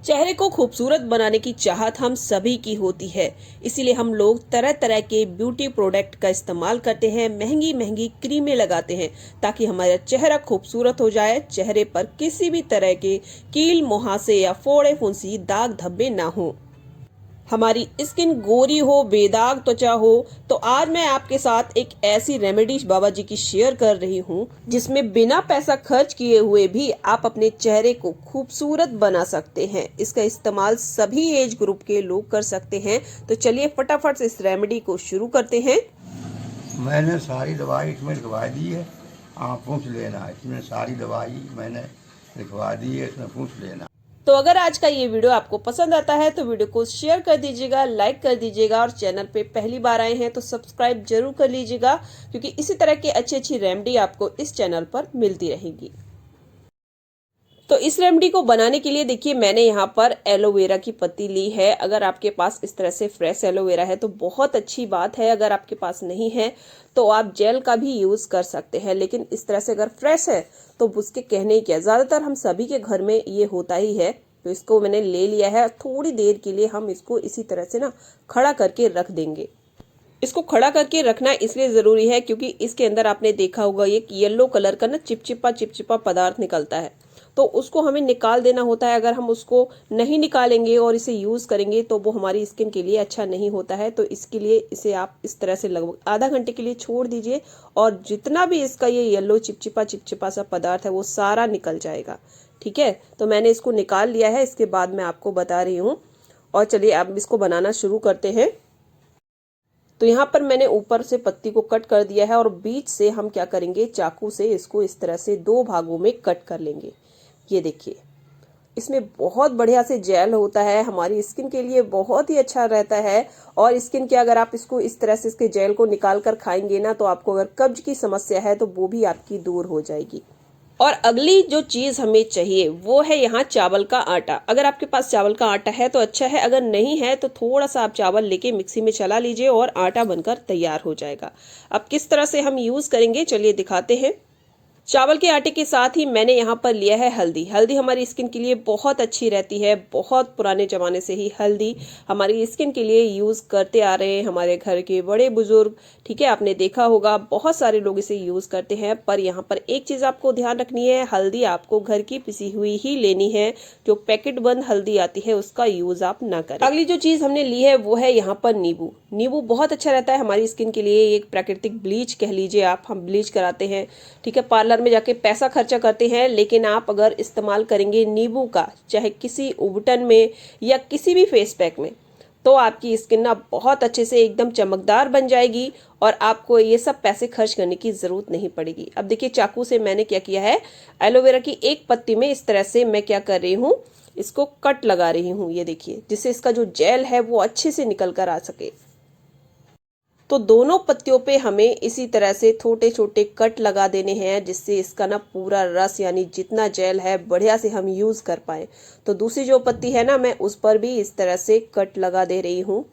चेहरे को खूबसूरत बनाने की चाहत हम सभी की होती है। इसीलिए हम लोग तरह तरह के ब्यूटी प्रोडक्ट का इस्तेमाल करते हैं, महंगी महंगी क्रीमें लगाते हैं ताकि हमारा चेहरा खूबसूरत हो जाए, चेहरे पर किसी भी तरह के कील मुहासे या फोड़े फुंसी दाग धब्बे ना हो, हमारी स्किन गोरी हो, बेदाग त्वचा हो। तो आज मैं आपके साथ एक ऐसी रेमेडी बाबा जी की शेयर कर रही हूँ जिसमें बिना पैसा खर्च किए हुए भी आप अपने चेहरे को खूबसूरत बना सकते हैं। इसका इस्तेमाल सभी एज ग्रुप के लोग कर सकते हैं। तो चलिए फटाफट से इस रेमेडी को शुरू करते हैं। मैंने सारी दवाई इसमें लिखवा दी है, आप पूछ लेना। इसमें सारी दवाई मैंने लिखवा दी है, इसमें पूछ लेना। तो अगर आज का ये वीडियो आपको पसंद आता है तो वीडियो को शेयर कर दीजिएगा, लाइक कर दीजिएगा और चैनल पे पहली बार आए हैं तो सब्सक्राइब जरूर कर लीजिएगा, क्योंकि इसी तरह की अच्छी अच्छी रेमेडी आपको इस चैनल पर मिलती रहेगी। तो इस रेमेडी को बनाने के लिए देखिए मैंने यहाँ पर एलोवेरा की पत्ती ली है। अगर आपके पास इस तरह से फ्रेश एलोवेरा है तो बहुत अच्छी बात है। अगर आपके पास नहीं है तो आप जेल का भी यूज कर सकते हैं, लेकिन इस तरह से अगर फ्रेश है तो उसके कहने ही क्या, ज्यादातर हम सभी के घर में ये होता ही है। तो इसको मैंने ले लिया है। थोड़ी देर के लिए हम इसको इसी तरह से ना खड़ा करके रख देंगे। इसको खड़ा करके रखना इसलिए जरूरी है क्योंकि इसके अंदर आपने देखा होगा एक येलो कलर का ना चिपचिपा पदार्थ निकलता है, तो उसको हमें निकाल देना होता है। अगर हम उसको नहीं निकालेंगे और इसे यूज करेंगे तो वो हमारी स्किन के लिए अच्छा नहीं होता है। तो इसके लिए इसे आप इस तरह से लगभग आधा घंटे के लिए छोड़ दीजिए और जितना भी इसका ये येलो चिपचिपा सा पदार्थ है वो सारा निकल जाएगा। ठीक है, तो मैंने इसको निकाल लिया है। इसके बाद मैं आपको बता रही हूँ। और चलिए अब इसको बनाना शुरू करते हैं। तो यहाँ पर मैंने ऊपर से पत्ती को कट कर दिया है और बीच से हम क्या करेंगे, चाकू से इसको इस तरह से दो भागों में कट कर लेंगे। ये देखिए, इसमें बहुत बढ़िया से जेल होता है, हमारी स्किन के लिए बहुत ही अच्छा रहता है। और स्किन के अगर आप इसको इस तरह से इसके जेल को निकाल कर खाएंगे ना तो आपको अगर कब्ज की समस्या है तो वो भी आपकी दूर हो जाएगी। और अगली जो चीज हमें चाहिए वो है यहाँ चावल का आटा। अगर आपके पास चावल का आटा है तो अच्छा है, अगर नहीं है तो थोड़ा सा आप चावल लेके मिक्सी में चला लीजिए और आटा बनकर तैयार हो जाएगा। अब किस तरह से हम यूज करेंगे चलिए दिखाते हैं। चावल के आटे के साथ ही मैंने यहाँ पर लिया है हल्दी। हल्दी हमारी स्किन के लिए बहुत अच्छी रहती है। बहुत पुराने जमाने से ही हल्दी हमारी स्किन के लिए यूज करते आ रहे हैं हमारे घर के बड़े बुजुर्ग। ठीक है, आपने देखा होगा बहुत सारे लोग इसे यूज करते हैं। पर यहाँ पर एक चीज आपको ध्यान रखनी है, हल्दी आपको घर की पिसी हुई ही लेनी है। जो पैकेट बंद हल्दी आती है उसका यूज आप ना करें। अगली जो चीज हमने ली है वो है यहाँ पर नींबू। नींबू बहुत अच्छा रहता है हमारी स्किन के लिए, एक प्राकृतिक ब्लीच कह लीजिए आप। हम ब्लीच कराते हैं, ठीक है, पार्लर में जाके पैसा खर्चा करते हैं, लेकिन आप अगर इस्तेमाल करेंगे नींबू का, चाहे किसी उबटन में या किसी भी फेस पैक में, तो आपकी स्किन ना बहुत अच्छे से एकदम चमकदार बन जाएगी और आपको ये सब पैसे खर्च करने की जरूरत नहीं पड़ेगी। अब देखिए चाकू से मैंने क्या किया है, एलोवेरा की एक पत्ती में इस तरह से मैं क्या कर रही हूँ, इसको कट लगा रही हूँ। ये देखिए, जिससे इसका जो जेल है वो अच्छे से निकल कर आ सके। तो दोनों पत्तियों पे हमें इसी तरह से छोटे छोटे कट लगा देने हैं, जिससे इसका ना पूरा रस यानी जितना जेल है बढ़िया से हम यूज कर पाए। तो दूसरी जो पत्ती है ना, मैं उस पर भी इस तरह से कट लगा दे रही हूँ।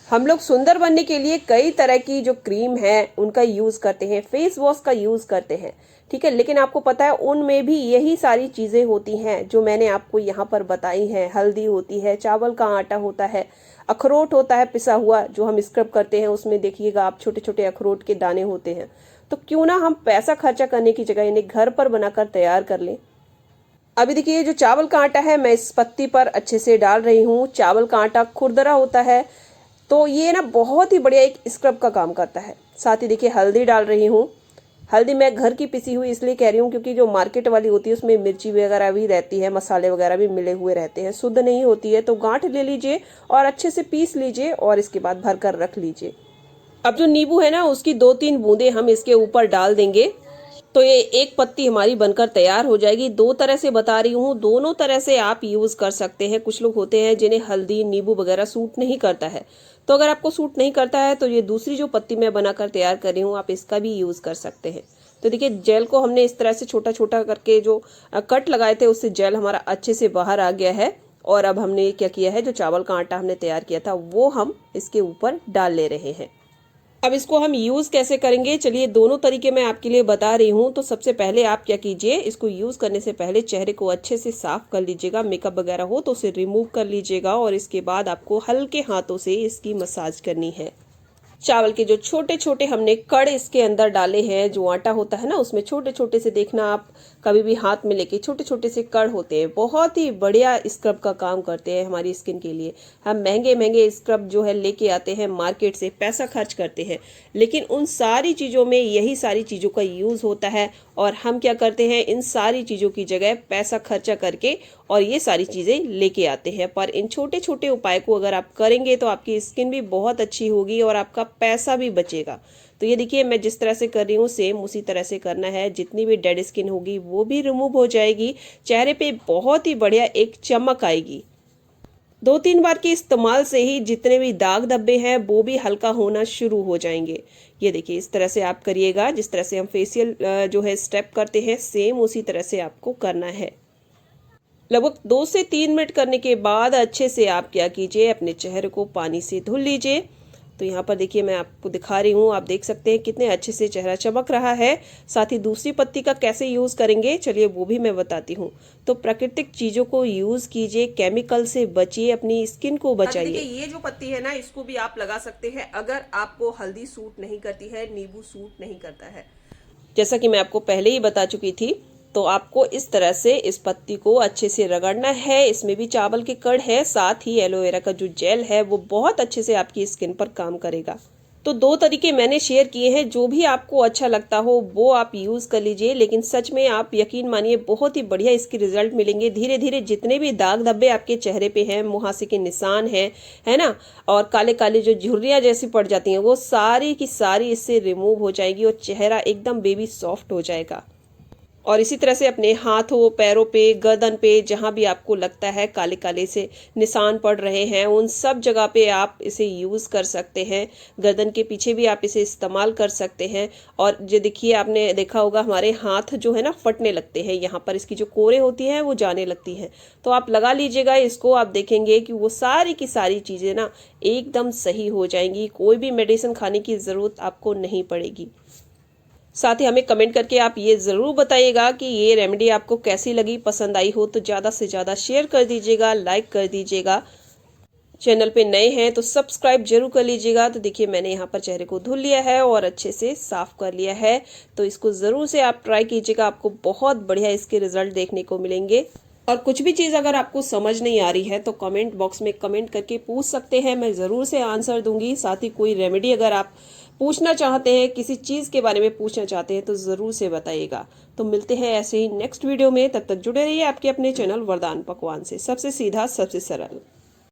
हम लोग सुंदर बनने के लिए कई तरह की जो क्रीम है उनका यूज करते हैं, फेस वॉश का यूज करते हैं, ठीक है, लेकिन आपको पता है उनमें भी यही सारी चीजें होती हैं जो मैंने आपको यहाँ पर बताई हैं। हल्दी होती है, चावल का आटा होता है, अखरोट होता है पिसा हुआ जो हम स्क्रब करते हैं, उसमें देखिएगा आप छोटे छोटे अखरोट के दाने होते हैं। तो क्यों ना हम पैसा खर्चा करने की जगह इन्हें घर पर बनाकर तैयार कर लें। अभी देखिए जो चावल का आटा है मैं इस पत्ती पर अच्छे से डाल रही हूँ। चावल का आटा खुरदरा होता है तो ये ना बहुत ही बढ़िया एक स्क्रब का काम करता है। साथ ही देखिए हल्दी डाल रही हूँ। हल्दी मैं घर की पिसी हुई इसलिए कह रही हूँ क्योंकि जो मार्केट वाली होती है उसमें मिर्ची वगैरह भी रहती है, मसाले वगैरह भी मिले हुए रहते हैं, शुद्ध नहीं होती है। तो गांठ ले लीजिए और अच्छे से पीस लीजिए और इसके बाद भर कर रख लीजिए। अब जो नींबू है ना उसकी 2-3 बूंदे हम इसके ऊपर डाल देंगे तो ये एक पत्ती हमारी बनकर तैयार हो जाएगी। दो तरह से बता रही हूँ, दोनों तरह से आप यूज कर सकते हैं। कुछ लोग होते हैं जिन्हें हल्दी नींबू वगैरह सूट नहीं करता है, तो अगर आपको सूट नहीं करता है तो ये दूसरी जो पत्ती मैं बनाकर तैयार कर रही हूँ आप इसका भी यूज कर सकते हैं। तो देखिए जेल को हमने इस तरह से छोटा छोटा करके जो कट लगाए थे उससे जेल हमारा अच्छे से बाहर आ गया है। और अब हमने क्या किया है, जो चावल का आटा हमने तैयार किया था वो हम इसके ऊपर डाल ले रहे हैं। अब इसको हम यूज़ कैसे करेंगे, चलिए दोनों तरीके मैं आपके लिए बता रही हूँ। तो सबसे पहले आप क्या कीजिए, इसको यूज़ करने से पहले चेहरे को अच्छे से साफ कर लीजिएगा। मेकअप वगैरह हो तो उसे रिमूव कर लीजिएगा और इसके बाद आपको हल्के हाथों से इसकी मसाज करनी है। चावल के जो छोटे छोटे हमने कण इसके अंदर डाले हैं, जो आटा होता है ना उसमें छोटे छोटे से, देखना आप कभी भी हाथ में लेके, छोटे छोटे से कण होते हैं, बहुत ही बढ़िया स्क्रब का काम करते हैं हमारी स्किन के लिए। हम महंगे महंगे स्क्रब जो है लेके आते हैं मार्केट से, पैसा खर्च करते हैं, लेकिन उन सारी चीज़ों में यही सारी चीज़ों का यूज़ होता है। और हम क्या करते हैं, इन सारी चीज़ों की जगह पैसा खर्चा करके और ये सारी चीज़ें लेके आते हैं। पर इन छोटे छोटे उपाय को अगर आप करेंगे तो आपकी स्किन भी बहुत अच्छी होगी और आपका पैसा भी बचेगा। तो ये देखिए मैं जिस तरह से कर रही हूँ सेम उसी तरह से करना है। जितनी भी डेड स्किन होगी वो भी रिमूव हो जाएगी, चेहरे पे बहुत ही बढ़िया एक चमक आएगी। 2-3 बार के इस्तेमाल से ही जितने भी दाग धब्बे हैं वो भी हल्का होना शुरू हो जाएंगे। ये देखिए इस तरह से आप करिएगा, जिस तरह से हम फेशियल जो है स्टेप करते हैं सेम उसी तरह से आपको करना है। लगभग 2 से 3 मिनट करने के बाद अच्छे से आप क्या कीजिए, अपने चेहरे को पानी से धुल लीजिए। तो यहाँ पर देखिए मैं आपको दिखा रही हूँ, आप देख सकते हैं कितने अच्छे से चेहरा चमक रहा है। साथ ही दूसरी पत्ती का कैसे यूज़ करेंगे चलिए वो भी मैं बताती हूँ। तो प्राकृतिक चीज़ों को यूज़ कीजिए, केमिकल से बचिए, अपनी स्किन को बचाइए। देखिए ये जो पत्ती है ना इसको भी आप लगा सकते हैं अगर आपको हल्दी सूट नहीं करती है, नींबू सूट नहीं करता है। जैसा कि मैं आपको पहले ही बता चुकी थी, तो आपको इस तरह से इस पत्ती को अच्छे से रगड़ना है। इसमें भी चावल के कण है, साथ ही एलोवेरा का जो जेल है वो बहुत अच्छे से आपकी स्किन पर काम करेगा। तो 2 तरीके मैंने शेयर किए हैं, जो भी आपको अच्छा लगता हो वो आप यूज़ कर लीजिए। लेकिन सच में आप यकीन मानिए बहुत ही बढ़िया इसके रिजल्ट मिलेंगे। धीरे धीरे जितने भी दाग धब्बे आपके चेहरे पे हैं, मुहासे के निशान हैं, है ना, और काले काले जो झुर्रियाँ जैसी पड़ जाती हैं वो सारी की सारी इससे रिमूव हो जाएगी और चेहरा एकदम बेबी सॉफ्ट हो जाएगा। और इसी तरह से अपने हाथों, पैरों पे, गर्दन पे, जहाँ भी आपको लगता है काले काले से निशान पड़ रहे हैं उन सब जगह पे आप इसे यूज़ कर सकते हैं। गर्दन के पीछे भी आप इसे इस्तेमाल कर सकते हैं। और जो देखिए आपने देखा होगा हमारे हाथ जो है ना फटने लगते हैं, यहाँ पर इसकी जो कोरें होती हैं वो जाने लगती हैं। तो आप लगा लीजिएगा इसको, आप देखेंगे कि वो सारी की सारी चीज़ें ना एकदम सही हो जाएंगी। कोई भी मेडिसिन खाने की ज़रूरत आपको नहीं पड़ेगी। साथ ही हमें कमेंट करके आप ये ज़रूर बताइएगा कि ये रेमेडी आपको कैसी लगी। पसंद आई हो तो ज़्यादा से ज़्यादा शेयर कर दीजिएगा, लाइक कर दीजिएगा। चैनल पे नए हैं तो सब्सक्राइब जरूर कर लीजिएगा। तो देखिए मैंने यहाँ पर चेहरे को धुल लिया है और अच्छे से साफ कर लिया है। तो इसको ज़रूर से आप ट्राई कीजिएगा, आपको बहुत बढ़िया इसके रिजल्ट देखने को मिलेंगे। और कुछ भी चीज़ अगर आपको समझ नहीं आ रही है तो कमेंट बॉक्स में कमेंट करके पूछ सकते हैं, मैं ज़रूर से आंसर दूंगी। साथ ही कोई रेमेडी अगर आप पूछना चाहते हैं, किसी चीज़ के बारे में पूछना चाहते हैं तो ज़रूर से बताइएगा। तो मिलते हैं ऐसे ही नेक्स्ट वीडियो में, तब तक जुड़े रहिए आपके अपने चैनल वरदान पकवान से, सबसे सीधा सबसे सरल।